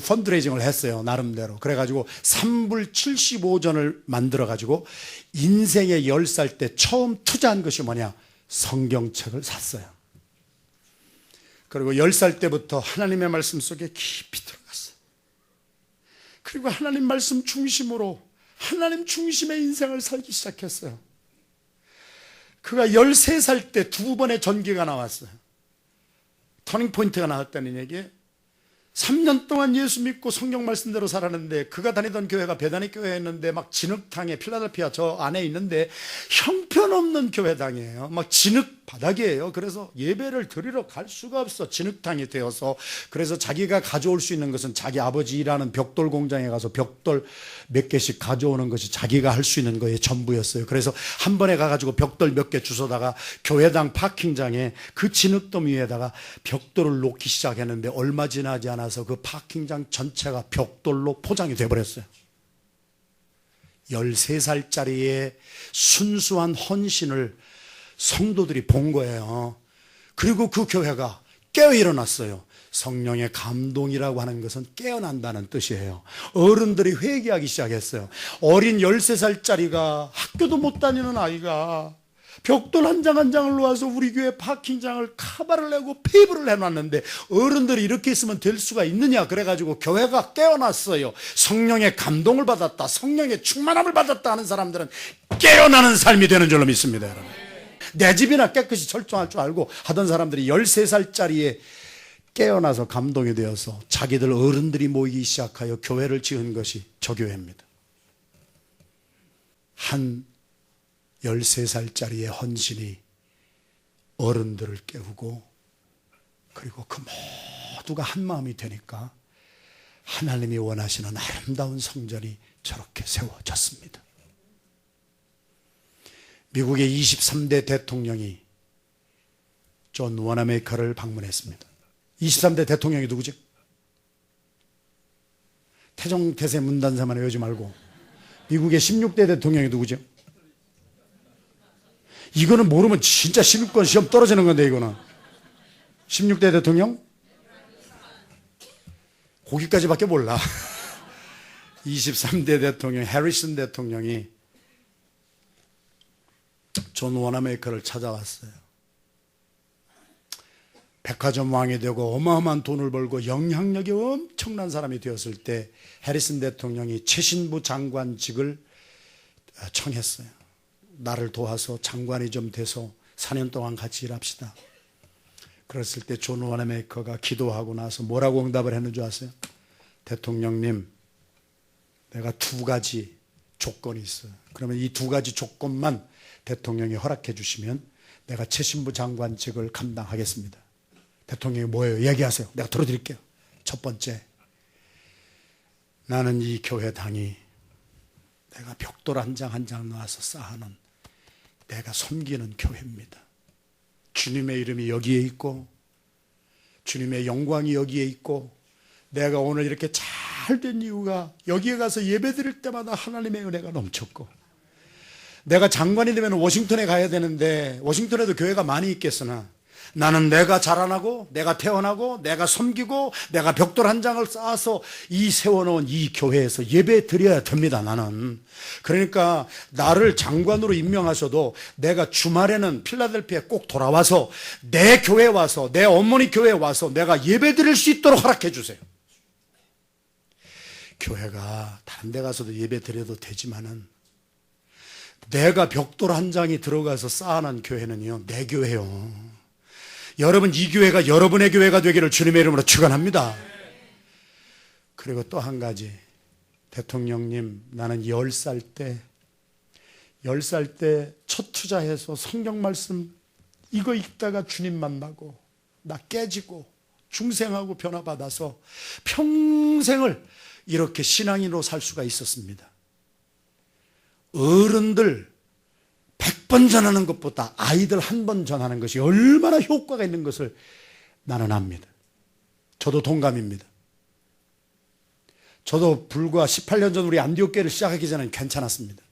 펀드레이징을 했어요. 나름대로. 그래가지고 3불 75전을 만들어가지고 인생의 10살 때 처음 투자한 것이 뭐냐? 성경책을 샀어요. 그리고 10살 때부터 하나님의 말씀 속에 깊이 들어갔어요. 그리고 하나님 말씀 중심으로 하나님 중심의 인생을 살기 시작했어요. 그가 13살 때 2번의 전기가 나왔어요. 터닝포인트가 나왔다는 얘기예요. 3년 동안 예수 믿고 성경 말씀대로 살았는데 그가 다니던 교회가 베다니 교회였는데 막 진흙탕에 필라델피아 저 안에 있는데 형편없는 교회당이에요. 막 진흙 바닥이에요. 그래서 예배를 드리러 갈 수가 없어. 진흙탕이 되어서. 그래서 자기가 가져올 수 있는 것은 자기 아버지 일하는 벽돌 공장에 가서 벽돌 몇 개씩 가져오는 것이 자기가 할 수 있는 거에 전부였어요. 그래서 한 번에 가가지고 벽돌 몇 개 주워다가 교회당 파킹장에 그 진흙돔 위에다가 벽돌을 놓기 시작했는데 얼마 지나지 않아서 그 파킹장 전체가 벽돌로 포장이 돼버렸어요. 13살짜리의 순수한 헌신을 성도들이 본 거예요. 그리고 그 교회가 깨어 일어났어요. 성령의 감동이라고 하는 것은 깨어난다는 뜻이에요. 어른들이 회개하기 시작했어요. 어린 13살짜리가 학교도 못 다니는 아이가 벽돌 한 장 한 장을 놓아서 우리 교회 파킹장을 카바를 내고 페이브를 해놨는데 어른들이 이렇게 있으면 될 수가 있느냐. 그래가지고 교회가 깨어났어요. 성령의 감동을 받았다, 성령의 충만함을 받았다 하는 사람들은 깨어나는 삶이 되는 줄로 믿습니다. 여러분, 내 집이나 깨끗이 철저할 줄 알고 하던 사람들이 13살짜리에 깨어나서 감동이 되어서 자기들 어른들이 모이기 시작하여 교회를 지은 것이 저 교회입니다. 한 13살짜리의 헌신이 어른들을 깨우고 그리고 그 모두가 한 마음이 되니까 하나님이 원하시는 아름다운 성전이 저렇게 세워졌습니다. 미국의 23대 대통령이 존 워너메이커를 방문했습니다. 23대 대통령이 누구죠? 태종태세 문단사만 외우지 말고 미국의 16대 대통령이 누구죠? 이거는 모르면 진짜 시민권 시험 떨어지는 건데 이거는 16대 대통령? 거기까지밖에 몰라. 23대 대통령 해리슨 대통령이 존 워너메이커를 찾아왔어요. 백화점 왕이 되고 어마어마한 돈을 벌고 영향력이 엄청난 사람이 되었을 때 해리슨 대통령이 최신부 장관직을 청했어요. 나를 도와서 장관이 좀 돼서 4년 동안 같이 일합시다. 그랬을 때 존 워너메이커가 기도하고 나서 뭐라고 응답을 했는 줄 아세요? 대통령님, 내가 2가지 조건이 있어요. 그러면 이 2가지 조건만 대통령이 허락해 주시면 내가 최신부 장관직을 감당하겠습니다. 대통령이 뭐예요? 얘기하세요. 내가 들어드릴게요. 첫 번째, 나는 이 교회당이 내가 벽돌 한 장 한 장 놓아서 쌓아놓은 내가 섬기는 교회입니다. 주님의 이름이 여기에 있고 주님의 영광이 여기에 있고 내가 오늘 이렇게 잘된 이유가 여기에 가서 예배 드릴 때마다 하나님의 은혜가 넘쳤고 내가 장관이 되면 워싱턴에 가야 되는데 워싱턴에도 교회가 많이 있겠으나 나는 내가 자라나고 내가 태어나고 내가 섬기고 내가 벽돌 한 장을 쌓아서 이 세워놓은 이 교회에서 예배 드려야 됩니다. 나는 그러니까 나를 장관으로 임명하셔도 내가 주말에는 필라델피아에 꼭 돌아와서 내 교회에 와서 내 어머니 교회에 와서 내가 예배 드릴 수 있도록 허락해 주세요. 교회가 다른 데 가서도 예배 드려도 되지만은 내가 벽돌 한 장이 들어가서 쌓아놓은 교회는요 내 교회요. 여러분 이 교회가 여러분의 교회가 되기를 주님의 이름으로 축원합니다. 그리고 또 한 가지 대통령님 나는 10살 때 첫 투자해서 성경 말씀 이거 읽다가 주님 만나고 나 깨지고 중생하고 변화받아서 평생을 이렇게 신앙인으로 살 수가 있었습니다. 어른들 100번 전하는 것보다 아이들 한 번 전하는 것이 얼마나 효과가 있는 것을 나는 압니다. 저도 동감입니다. 저도 불과 18년 전 우리 안디옥교회를 시작하기 전에는 괜찮았습니다.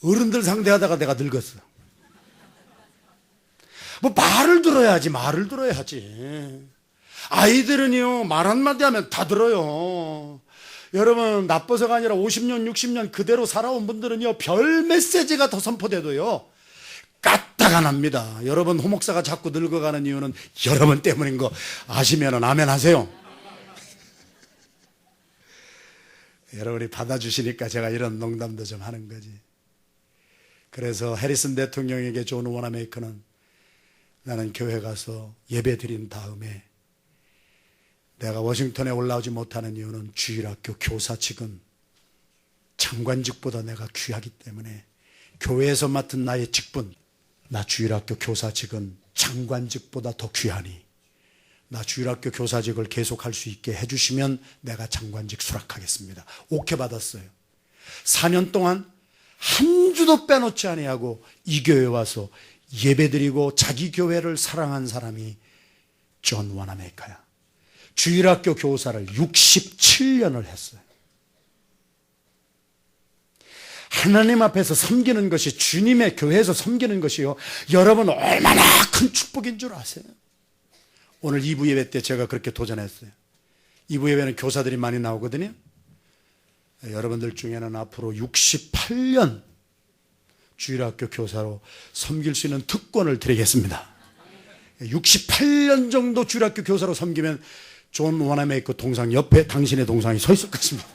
어른들 상대하다가 내가 늙었어. 뭐 말을 들어야지. 아이들은요 말 한마디 하면 다 들어요. 여러분 나빠서가 아니라 50년 60년 그대로 살아온 분들은요 별 메시지가 더 선포돼도요 까딱안 합니다. 여러분 호목사가 자꾸 늙어가는 이유는 여러분 때문인 거 아시면 아멘 하세요. 여러분이 받아주시니까 제가 이런 농담도 좀 하는 거지. 그래서 해리슨 대통령에게 존 워너메이커는 나는 교회 가서 예배 드린 다음에 내가 워싱턴에 올라오지 못하는 이유는 주일학교 교사직은 장관직보다 내가 귀하기 때문에 교회에서 맡은 나의 직분, 나 주일학교 교사직은 장관직보다 더 귀하니 나 주일학교 교사직을 계속할 수 있게 해주시면 내가 장관직 수락하겠습니다. 오케이 받았어요. 4년 동안 한 주도 빼놓지 아니하고 이 교회에 와서 예배드리고 자기 교회를 사랑한 사람이 존 워너메이커야. 주일학교 교사를 67년을 했어요. 하나님 앞에서 섬기는 것이 주님의 교회에서 섬기는 것이요 여러분 얼마나 큰 축복인 줄 아세요? 오늘 2부 예배 때 제가 그렇게 도전했어요. 2부 예배는 교사들이 많이 나오거든요. 여러분들 중에는 앞으로 68년 주일학교 교사로 섬길 수 있는 특권을 드리겠습니다. 68년 정도 주일학교 교사로 섬기면 존 워너메이커 동상 옆에 당신의 동상이 서 있을 것입니다.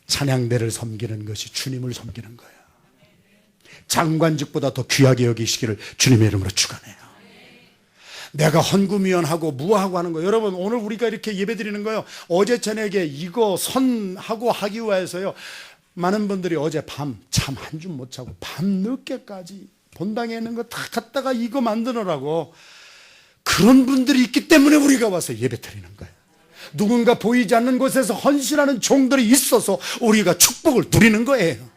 찬양대를 섬기는 것이 주님을 섬기는 거예요. 장관직보다 더 귀하게 여기시기를 주님의 이름으로 축원해요. 내가 헌금위원하고 무하고 하는 거 여러분 오늘 우리가 이렇게 예배드리는 거요 어제 저녁에 이거 선하고 하기 위해서요 많은 분들이 어제 밤 참 한 줌 못 자고 밤 늦게까지 본당에 있는 거 다 갖다가 이거 만드느라고 그런 분들이 있기 때문에 우리가 와서 예배 드리는 거예요. 누군가 보이지 않는 곳에서 헌신하는 종들이 있어서 우리가 축복을 누리는 거예요.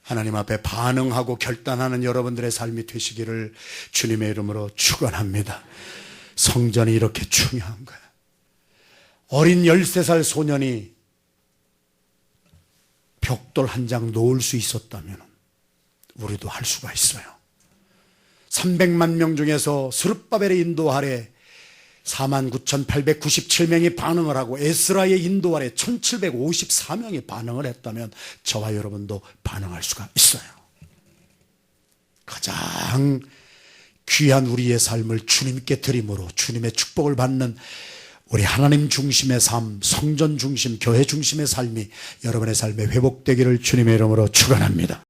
하나님 앞에 반응하고 결단하는 여러분들의 삶이 되시기를 주님의 이름으로 축원합니다. 성전이 이렇게 중요한 거예요. 어린 13살 소년이 벽돌 한 장 놓을 수 있었다면 우리도 할 수가 있어요. 300만 명 중에서 스룹바벨의 인도 아래 49,897명이 반응을 하고 에스라의 인도 아래 1,754명이 반응을 했다면 저와 여러분도 반응할 수가 있어요. 가장 귀한 우리의 삶을 주님께 드림으로 주님의 축복을 받는 우리 하나님 중심의 삶, 성전 중심, 교회 중심의 삶이 여러분의 삶에 회복되기를 주님의 이름으로 축원합니다.